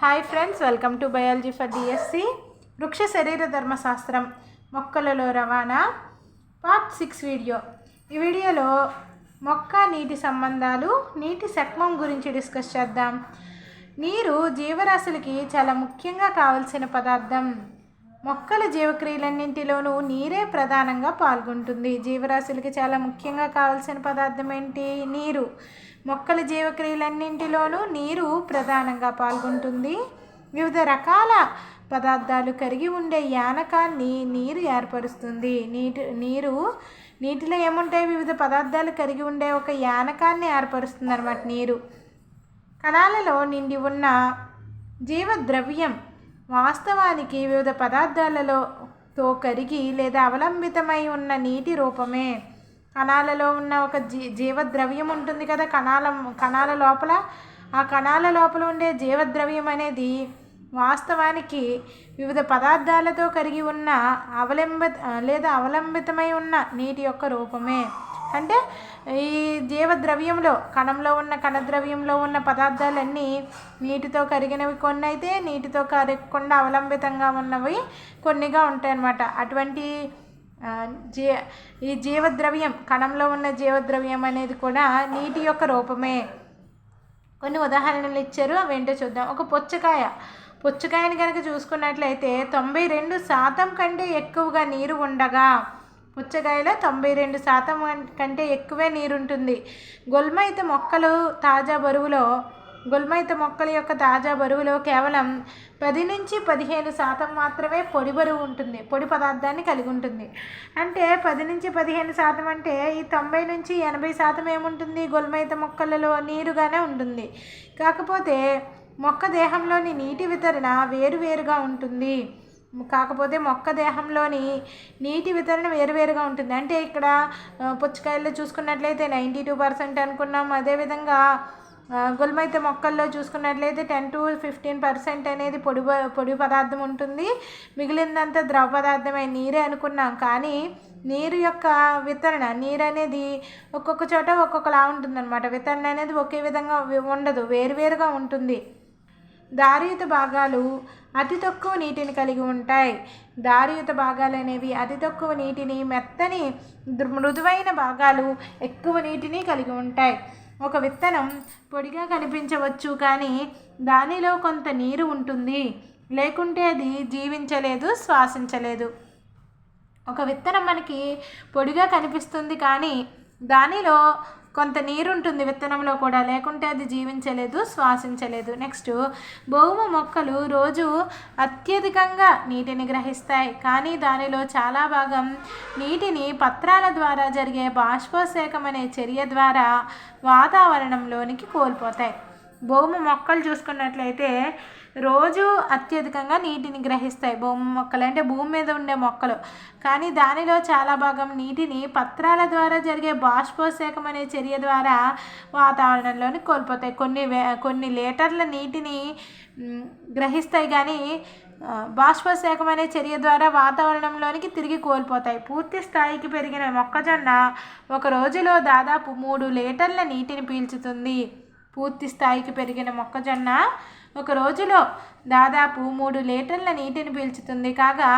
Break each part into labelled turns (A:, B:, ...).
A: Hi friends, welcome to biology for DSC. వృక్ష శరీర ధర్మశాస్త్రం మొక్కలలో రవాణా పార్ట్ 6 వీడియో. ఈ వీడియోలో మొక్క నీటి సంబంధాలు, నీటి శక్మం గురించి డిస్కస్ చేద్దాం. నీరు జీవరాశులకి చాలా ముఖ్యంగా కావలసిన పదార్థం. మొక్కల జీవక్రియలన్నింటిలోనూ నీరే ప్రధానంగా పాల్గొంటుంది. జీవరాశులకి చాలా ముఖ్యంగా కావలసిన పదార్థం ఏంటి? నీరు. మొక్కల జీవక్రియలన్నింటిలోనూ నీరు ప్రధానంగా పాల్గొంటుంది. వివిధ రకాల పదార్థాలు కరిగి ఉండే యానకాన్ని నీరు ఏర్పరుస్తుంది. నీటిలో ఏముంటాయి? వివిధ పదార్థాలు కరిగి ఉండే ఒక యానకాన్ని ఏర్పరుస్తుంది అన్నమాట నీరు. కణాలలో నిండి ఉన్న జీవద్రవ్యం వాస్తవానికి వివిధ పదార్థాలతో కరిగి లేదా అవలంబితమై ఉన్న నీటి రూపమే. కణాలలో ఉన్న ఒక జీవద్రవ్యం ఉంటుంది కదా, కణాల లోపల. ఆ కణాల లోపల ఉండే జీవద్రవ్యం అనేది వాస్తవానికి వివిధ పదార్థాలతో కరిగి ఉన్న అవలంబితమై ఉన్న నీటి యొక్క రూపమే. అంటే ఈ జీవద్రవ్యంలో, కణంలో ఉన్న కణద్రవ్యంలో ఉన్న పదార్థాలన్నీ నీటితో కరిగినవి కొన్ని అయితే, నీటితో కరగకుండా అవలంబితంగా ఉన్నవి కొన్నిగా ఉంటాయి అన్నమాట. అటువంటి ఈ జీవద్రవ్యం, కణంలో ఉన్న జీవద్రవ్యం అనేది కూడా నీటి యొక్క రూపమే. కొన్ని ఉదాహరణలు ఇచ్చారు, అవేంటో చూద్దాం. ఒక పుచ్చకాయని కనుక చూసుకున్నట్లయితే 92% కంటే ఎక్కువగా నీరు ఉండగా, పుచ్చకాయలో 92% కంటే ఎక్కువే నీరు ఉంటుంది. గుల్మైత మొక్కల యొక్క తాజా బరువులో కేవలం 10 నుంచి 15% మాత్రమే పొడి బరువు ఉంటుంది, పొడి పదార్థాన్ని కలిగి ఉంటుంది. అంటే 10 నుంచి 15% అంటే ఈ 90 నుంచి 80% ఏముంటుంది? గుల్మైత మొక్కలలో నీరుగానే ఉంటుంది. కాకపోతే మొక్క దేహంలోని నీటి వితరణ వేరువేరుగా ఉంటుంది. అంటే ఇక్కడ పుచ్చకాయల్లో చూసుకున్నట్లయితే 92% అనుకున్నాం. అదేవిధంగా గుల్మైత మొక్కల్లో చూసుకున్నట్లయితే 10 to 15% అనేది పొడి పదార్థం ఉంటుంది. మిగిలిందంతా ద్రవ పదార్థమే, నీరే అనుకున్నాం. కానీ నీరు యొక్క వితరణ, నీరు అనేది ఒక్కొక్క చోట ఒక్కొక్కలా ఉంటుందన్నమాట. వితరణ అనేది ఒకే విధంగా ఉండదు, వేరువేరుగా ఉంటుంది. దారియుత భాగాలు అతి తక్కువ నీటిని కలిగి ఉంటాయి. దారియుత భాగాలు అనేవి అతి తక్కువ నీటిని, మెత్తని మృదువైన భాగాలు ఎక్కువ నీటిని కలిగి ఉంటాయి. ఒక విత్తనం పొడిగా కనిపించవచ్చు, కానీ దానిలో కొంత నీరు ఉంటుంది, లేకుంటే అది జీవించలేదు, శ్వాసించలేదు. ఒక విత్తనం మనకి పొడిగా కనిపిస్తుంది, కానీ దానిలో కొంత నీరు ఉంటుంది విత్తనంలో కూడా, లేకుంటే అది జీవించలేదు, శ్వాసించలేదు. నెక్స్ట్, భౌమ మొక్కలు రోజు అత్యధికంగా నీటిని గ్రహిస్తాయి, కానీ దానిలో చాలా భాగం నీటిని పత్రాల ద్వారా జరిగే బాష్పోత్సేకం అనే చర్య ద్వారా వాతావరణంలోనికి కోల్పోతాయి. భౌమ మొక్కలు చూసుకున్నట్లయితే రోజు అత్యధికంగా నీటిని గ్రహిస్తాయి. భౌమ మొక్కలు అంటే భూమి మీద ఉండే మొక్కలు, కానీ దానిలో చాలా భాగం నీటిని పత్రాల ద్వారా జరిగే బాష్పోత్సేకం అనే చర్య ద్వారా వాతావరణంలోని కోల్పోతాయి. కొన్ని లీటర్ల నీటిని గ్రహిస్తాయి, కానీ బాష్పోత్సేకం అనే చర్య ద్వారా వాతావరణంలోనికి తిరిగి కోల్పోతాయి. పూర్తి స్థాయికి పెరిగిన మొక్కజొన్న ఒక రోజులో దాదాపు 3 లీటర్ల నీటిని పీల్చుతుంది. పూర్తి స్థాయికి పెరిగిన మొక్కజొన్న ఒక రోజులో దాదాపు 3 లీటర్ల నీటిని పీల్చుతుంది. కాగా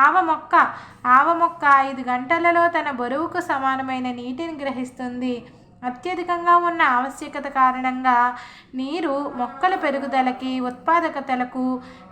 A: ఆవ మొక్క 5 గంటలలో తన బరువుకు సమానమైన నీటిని గ్రహిస్తుంది. అత్యధికంగా ఉన్న ఆవశ్యకత కారణంగా నీరు మొక్కల పెరుగుదలకి, ఉత్పాదకతలకు,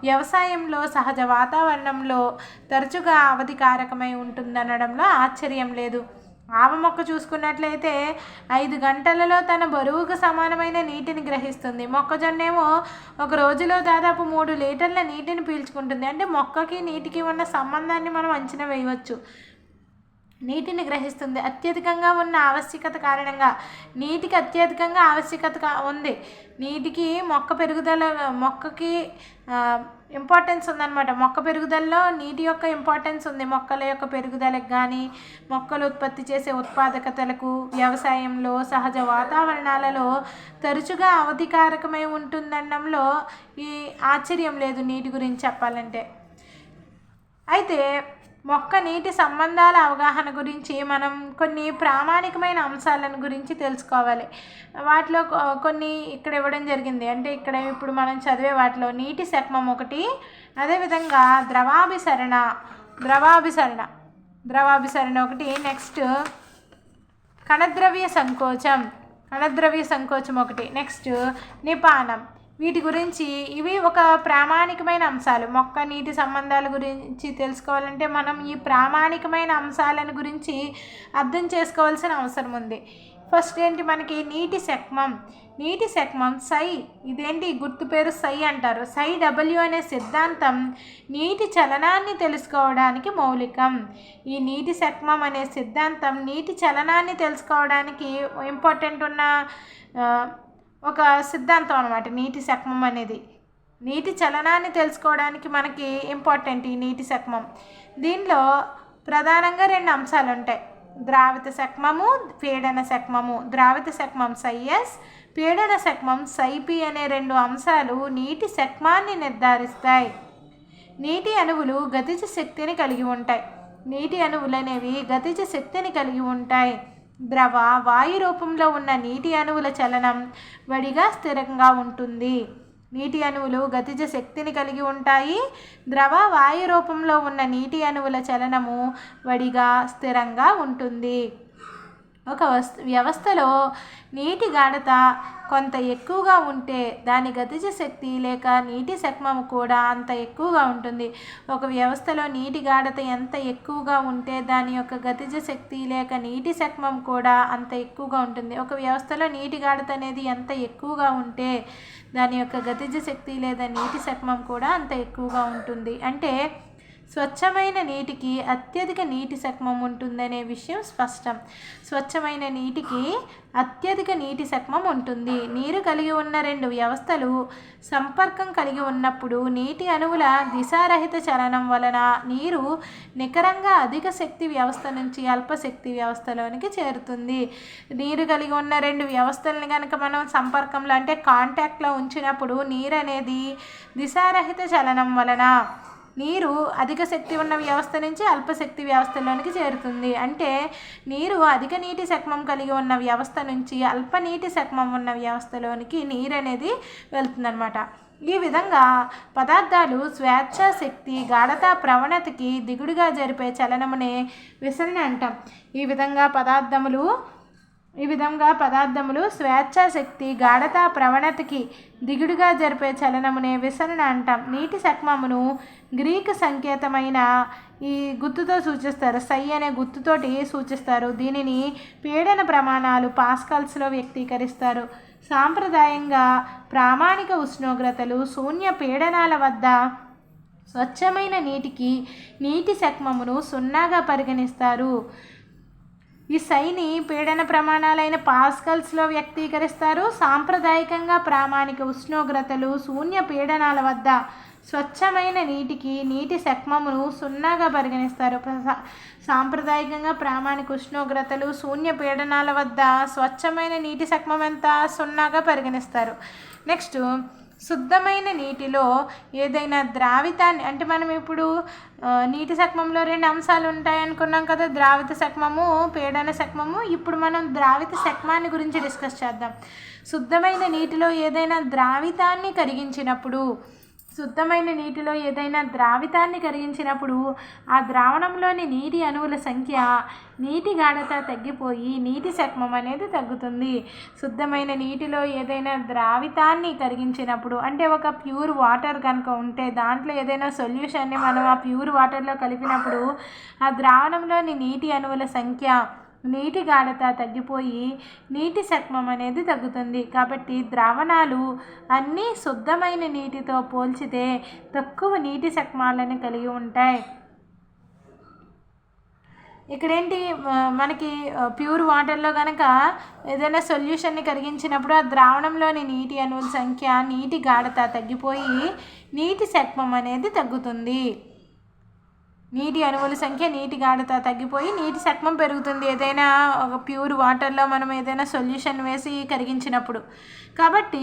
A: వ్యవసాయంలో, సహజ వాతావరణంలో తరచుగా అవధికారకమై ఉంటుందనడంలో ఆశ్చర్యం లేదు. ఆవ మొక్క చూసుకున్నట్లయితే 5 గంటలలో తన బరువుకు సమానమైన నీటిని గ్రహిస్తుంది. మొక్కజొన్న ఏమో ఒక రోజులో దాదాపు 3 లీటర్ల నీటిని పీల్చుకుంటుంది. అంటే మొక్కకి నీటికి ఉన్న సంబంధాన్ని మనం అంచనా వేయవచ్చు. నీటిని గ్రహిస్తుంది. అత్యధికంగా ఉన్న ఆవశ్యకత కారణంగా, నీటికి అత్యధికంగా ఆవశ్యకత ఉంది. నీటికి మొక్కకి ఇంపార్టెన్స్ ఉందన్నమాట. మొక్క పెరుగుదలలో నీటి యొక్క ఇంపార్టెన్స్ ఉంది. మొక్కల యొక్క పెరుగుదలకు కానీ, మొక్కలు ఉత్పత్తి చేసే ఉత్పాదకతలకు, వ్యవసాయంలో, సహజ వాతావరణాలలో తరచుగా అవధికారకమై ఉంటుందనడంలో ఈ ఆశ్చర్యం లేదు నీటి గురించి చెప్పాలంటే. అయితే మొక్క నీటి సంబంధాల అవగాహన గురించి మనం కొన్ని ప్రామాణికమైన అంశాలను గురించి తెలుసుకోవాలి. వాటిలో కొన్ని ఇక్కడ ఇవ్వడం జరిగింది. అంటే ఇక్కడ ఇప్పుడు మనం చదివే వాటిలో నీటి శక్మం ఒకటి, అదేవిధంగా ద్రవాభిసరణ ఒకటి, నెక్స్ట్ కణద్రవ్య సంకోచం ఒకటి, నెక్స్ట్ నిపానం. వీటి గురించి ఇవి ఒక ప్రామాణికమైన అంశాలు. మొక్క నీటి సంబంధాల గురించి తెలుసుకోవాలంటే మనం ఈ ప్రామాణికమైన అంశాలను గురించి అర్థం చేసుకోవాల్సిన అవసరం ఉంది. ఫస్ట్ ఏంటి, మనకి నీటి శక్మం సై, ఇదేంటి గుర్తు పేరు సై అంటారు. సై డబ్ల్యూ అనే సిద్ధాంతం నీటి చలనాన్ని తెలుసుకోవడానికి మౌలికం. ఈ నీటి శక్మం అనే సిద్ధాంతం నీటి చలనాన్ని తెలుసుకోవడానికి ఇంపార్టెంట్ ఉన్న ఒక సిద్ధాంతం అన్నమాట. నీటి శక్మం అనేది నీటి చలనాన్ని తెలుసుకోవడానికి మనకి ఇంపార్టెంట్ ఈ నీటి శక్మం. దీనిలో ప్రధానంగా 2 అంశాలు ఉంటాయి, ద్రావిత శక్మము, పీడన శక్మము. ద్రావిత శక్మం సైఎస్, పీడన శక్మం సైపి అనే 2 అంశాలు నీటి శక్మాన్ని నిర్ధారిస్తాయి. నీటి అణువులు గతిజ శక్తిని కలిగి ఉంటాయి. నీటి అణువులు అనేవి గతిజ శక్తిని కలిగి ఉంటాయి. ద్రవ వాయు రూపంలో ఉన్న నీటి అణువుల చలనం వడిగా స్థిరంగా ఉంటుంది. నీటి అణువులు గతిజ శక్తిని కలిగి ఉంటాయి. ద్రవ వాయు రూపంలో ఉన్న నీటి అణువుల చలనము వడిగా స్థిరంగా ఉంటుంది. ఒక వ్యవస్థలో నీటి గాఢత కొంత ఎక్కువగా ఉంటే దాని గతిజ శక్తి లేక నీటి శక్మము కూడా అంత ఎక్కువగా ఉంటుంది. ఒక వ్యవస్థలో నీటి గాఢత ఎంత ఎక్కువగా ఉంటే దాని యొక్క గతిజ శక్తి లేక నీటి శక్మం కూడా అంత ఎక్కువగా ఉంటుంది. ఒక వ్యవస్థలో నీటి గాఢత అనేది ఎంత ఎక్కువగా ఉంటే దాని యొక్క గతిజ శక్తి లేదా నీటి శక్మం కూడా అంత ఎక్కువగా ఉంటుంది. అంటే స్వచ్ఛమైన నీటికి అత్యధిక నీటి శక్మం ఉంటుందనే విషయం స్పష్టం. స్వచ్ఛమైన నీటికి అత్యధిక నీటి శక్మం ఉంటుంది. నీరు కలిగి ఉన్న 2 వ్యవస్థలు సంపర్కం కలిగి ఉన్నప్పుడు నీటి అణువుల దిశారహిత చలనం వలన నీరు నికరంగా అధిక శక్తి వ్యవస్థ నుంచి అల్పశక్తి వ్యవస్థలోనికి చేరుతుంది. నీరు కలిగి ఉన్న 2 వ్యవస్థలను కనుక మనం సంపర్కంలో అంటే కాంటాక్ట్లో ఉంచినప్పుడు నీరు అనేది దిశారహిత చలనం వలన నీరు అధిక శక్తి ఉన్న వ్యవస్థ నుంచి అల్పశక్తి వ్యవస్థలోనికి చేరుతుంది. అంటే నీరు అధిక నీటి శక్మం కలిగి ఉన్న వ్యవస్థ నుంచి అల్ప నీటి శక్మం ఉన్న వ్యవస్థలోనికి నీరు అనేది వెళ్తుందన్నమాట. ఈ విధంగా పదార్థాలు స్వేచ్ఛ శక్తి గాఢత ప్రవణతకి దిగుడుగా జరిపే చలనమునే విసరణ అంటాం. ఈ విధంగా పదార్థములు స్వేచ్ఛ శక్తి గాఢత ప్రవణతకి దిగుడుగా జరిపే చలనమునే విసరణ అంటాం. నీటి శక్మమును గ్రీకు సంకేతమైన ఈ గుర్తుతో సూచిస్తారు. సై అనే గుర్తుతోటి సూచిస్తారు. దీనిని పీడన ప్రమాణాలు పాస్కల్స్లో వ్యక్తీకరిస్తారు. సాంప్రదాయంగా ప్రామాణిక ఉష్ణోగ్రతలు శూన్య పీడనాల వద్ద స్వచ్ఛమైన నీటి శక్మమును 0గా పరిగణిస్తారు. ఈ సైని పీడన ప్రమాణాలైన పాస్కల్స్లో వ్యక్తీకరిస్తారు. సాంప్రదాయకంగా ప్రామాణిక ఉష్ణోగ్రతలు శూన్య పీడనాల వద్ద స్వచ్ఛమైన నీటి శక్మమును 0గా పరిగణిస్తారు. సాంప్రదాయకంగా ప్రామాణిక ఉష్ణోగ్రతలు శూన్య పీడనాల వద్ద స్వచ్ఛమైన నీటి శక్మం ఎంత 0గా పరిగణిస్తారు. నెక్స్ట్ శుద్ధమైన నీటిలో ఏదైనా ద్రావితాన్ని అంటే మనం ఇప్పుడు నీటి శక్మంలో 2 అంశాలు ఉంటాయి అనుకున్నాం కదా, ద్రావిత శక్మము, పీడన శక్మము. ఇప్పుడు మనం ద్రావిత శక్మాన్ని గురించి డిస్కస్ చేద్దాం. శుద్ధమైన నీటిలో ఏదైనా ద్రావితాన్ని కరిగించినప్పుడు ఆ ద్రావణంలోని నీటి అణువుల సంఖ్య, నీటి గాఢత తగ్గిపోయి నీటి శక్మం అనేది తగ్గుతుంది. శుద్ధమైన నీటిలో ఏదైనా ద్రావితాన్ని కరిగించినప్పుడు అంటే ఒక ప్యూర్ వాటర్ కనుక ఉంటే దాంట్లో ఏదైనా సొల్యూషన్ని మనం ఆ ప్యూర్ వాటర్లో కలిపినప్పుడు ఆ ద్రావణంలోని నీటి అణువుల సంఖ్య, నీటి గాఢత తగ్గిపోయి నీటి శక్మం అనేది తగ్గుతుంది. కాబట్టి ద్రావణాలు అన్నీ శుద్ధమైన నీటితో పోల్చితే తక్కువ నీటి శక్మాలను కలిగి ఉంటాయి. ఇక్కడేంటి, మనకి ప్యూర్ వాటర్లో కనుక ఏదైనా సొల్యూషన్ని కరిగించినప్పుడు ఆ ద్రావణంలోని నీటి అణువుల సంఖ్య, నీటి గాఢత తగ్గిపోయి నీటి శక్మం అనేది తగ్గుతుంది. నీటి అణువుల సంఖ్య, నీటి గాఢత తగ్గిపోయి నీటి శక్మం పెరుగుతుంది ఏదైనా ఒక ప్యూర్ వాటర్లో మనం ఏదైనా సొల్యూషన్ వేసి కరిగించినప్పుడు. కాబట్టి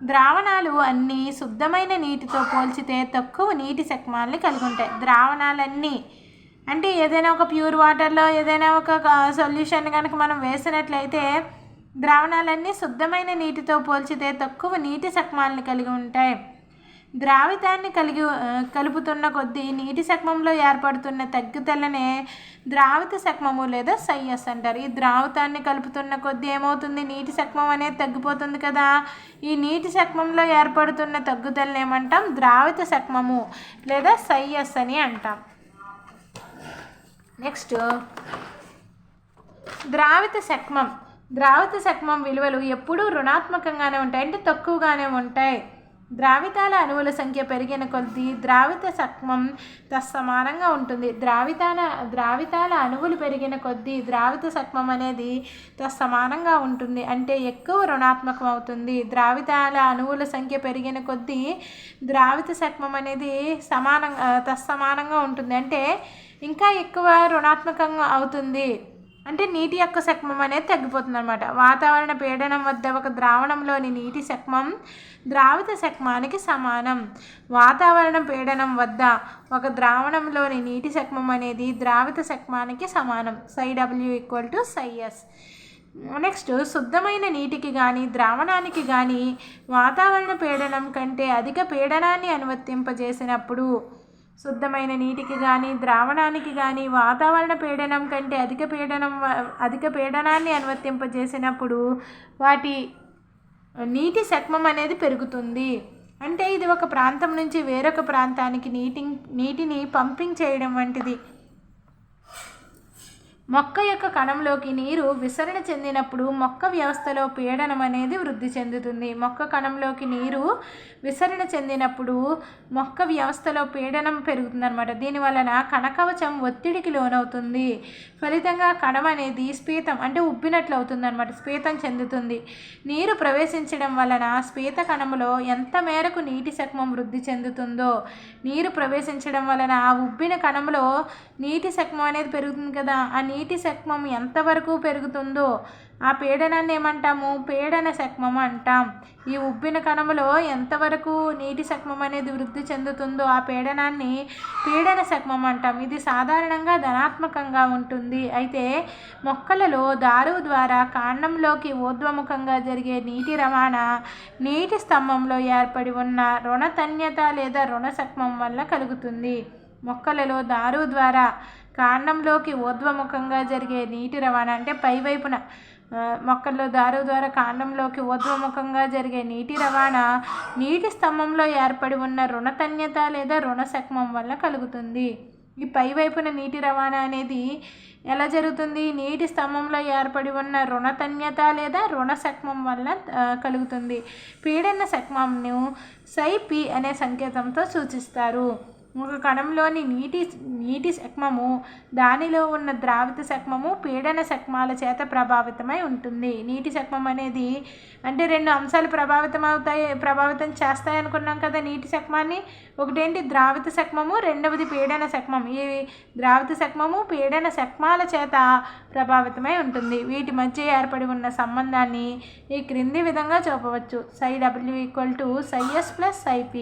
A: ద్రావణాలు అన్నీ శుద్ధమైన నీటితో పోల్చితే తక్కువ నీటి శక్మాలని కలిగి ఉంటాయి. ద్రావణాలన్నీ అంటే ఏదైనా ఒక ప్యూర్ వాటర్లో ఏదైనా ఒక సొల్యూషన్ కనుక మనం వేసినట్లయితే ద్రావణాలన్నీ శుద్ధమైన నీటితో పోల్చితే తక్కువ నీటి సక్మాలను కలిగి ఉంటాయి. ద్రావితాన్ని కలుపుతున్న కొద్దీ నీటి సక్మంలో ఏర్పడుతున్న తగ్గుదలనే ద్రావిత సక్మము లేదా సైయస్ అంటారు. ఈ ద్రావితాన్ని కలుపుతున్న కొద్దీ ఏమవుతుంది, నీటి సక్మం అనేది తగ్గిపోతుంది కదా. ఈ నీటి సక్మంలో ఏర్పడుతున్న తగ్గుదలని ఏమంటాం, ద్రావిత సక్మము లేదా సైయస్ అని అంటాం. నెక్స్ట్ ద్రావిత సక్మం విలువలు ఎప్పుడూ రుణాత్మకంగానే ఉంటాయి, అంటే తక్కువగానే ఉంటాయి. ద్రావితాల అణువుల సంఖ్య పెరిగిన కొద్దీ ద్రావిత సక్మం తత్సమానంగా ఉంటుంది. ద్రావితాల అణువులు పెరిగిన కొద్దీ ద్రావిత సక్మం అనేది తత్సమానంగా ఉంటుంది, అంటే ఎక్కువ రుణాత్మకం అవుతుంది. ద్రావితాల అణువుల సంఖ్య పెరిగిన కొద్దీ ద్రావిత సక్మం అనేది తత్సమానంగా ఉంటుంది, అంటే ఇంకా ఎక్కువ రుణాత్మకంగా అవుతుంది. అంటే నీటి యొక్క సక్మం అనేది తగ్గిపోతుంది అన్నమాట. వాతావరణ పీడనం వద్ద ఒక ద్రావణంలోని నీటి సక్మం ద్రావిత సక్మానికి సమానం. వాతావరణ పీడనం వద్ద ఒక ద్రావణంలోని నీటి సక్మం అనేది ద్రావిత సక్మానికి సమానం. ψW = ψS. నెక్స్ట్ శుద్ధమైన నీటికి కానీ ద్రావణానికి కానీ వాతావరణ పీడనం కంటే అధిక పీడనాన్ని అనువర్తింపజేసినప్పుడు, శుద్ధమైన నీటికి కానీ ద్రావణానికి కానీ వాతావరణ పీడనం కంటే అధిక పీడనాన్ని అనువర్తింపజేసినప్పుడు వాటి నీటి సక్మం అనేది పెరుగుతుంది. అంటే ఇది ఒక ప్రాంతం నుంచి వేరొక ప్రాంతానికి నీటిని పంపింగ్ చేయడం వంటిది. మొక్క యొక్క కణంలోకి నీరు విసరణ చెందినప్పుడు మొక్క వ్యవస్థలో పీడనం అనేది వృద్ధి చెందుతుంది. మొక్క కణంలోకి నీరు విసరణ చెందినప్పుడు మొక్క వ్యవస్థలో పీడనం పెరుగుతుందన్నమాట. దీనివలన కణకవచం ఒత్తిడికి లోనవుతుంది. ఫలితంగా కణం అనేది స్ఫీతం, అంటే ఉబ్బినట్లు అవుతుందన్నమాట, స్ఫీతం చెందుతుంది. నీరు ప్రవేశించడం వలన స్ఫీత కణంలో ఎంత మేరకు నీటి సక్మం వృద్ధి చెందుతుందో, నీరు ప్రవేశించడం వలన ఆ ఉబ్బిన కణంలో నీటి సక్మం అనేది పెరుగుతుంది కదా, ఆ నీటి సక్మం ఎంతవరకు పెరుగుతుందో ఆ పీడనాన్ని ఏమంటాము, పీడన సక్మం అంటాం. ఈ ఉబ్బిన కణములో ఎంతవరకు నీటి సక్మం అనేది వృద్ధి చెందుతుందో ఆ పీడనాన్ని పీడన సక్మం అంటాం. ఇది సాధారణంగా ధనాత్మకంగా ఉంటుంది. అయితే మొక్కలలో దారువు ద్వారా కాండంలోకి ఊర్ధ్వముఖంగా జరిగే నీటి రవాణా నీటి స్తంభంలో ఏర్పడి ఉన్న రుణతన్యత లేదా రుణ సక్మం వల్ల కలుగుతుంది. మొక్కలలో దారువు ద్వారా కాండంలోకి ఊర్ధ్వముఖంగా జరిగే నీటి రవాణా, అంటే పైవైపున మొక్కల్లో దారువు ద్వారా కాండంలోకి ఊర్ధ్వముఖంగా జరిగే నీటి రవాణా నీటి స్తంభంలో ఏర్పడి ఉన్న రుణతన్యత లేదా రుణ సక్మం వల్ల కలుగుతుంది. ఈ పైవైపున నీటి రవాణా అనేది ఎలా జరుగుతుంది, నీటి స్తంభంలో ఏర్పడి ఉన్న రుణతన్యత లేదా రుణ సక్మం వల్ల కలుగుతుంది. పీడన సక్మంను ψP అనే సంకేతంతో సూచిస్తారు. ఒక కణంలోని నీటి సక్మము దానిలో ఉన్న ద్రావిత సక్మము పీడన సక్మాల చేత ప్రభావితమై ఉంటుంది. నీటి సక్మం అనేది అంటే రెండు అంశాలు ప్రభావితం చేస్తాయి అనుకున్నాం కదా నీటి సక్మాన్ని. ఒకటేంటి ద్రావిత సక్మము, రెండవది పీడన సక్మం. ఈ ద్రావిత సక్మము పీడన సక్మాల చేత ప్రభావితమై ఉంటుంది. వీటి మధ్య ఏర్పడి ఉన్న సంబంధాన్ని ఈ క్రింది విధంగా చూపవచ్చు. ψW = ψS + ψP.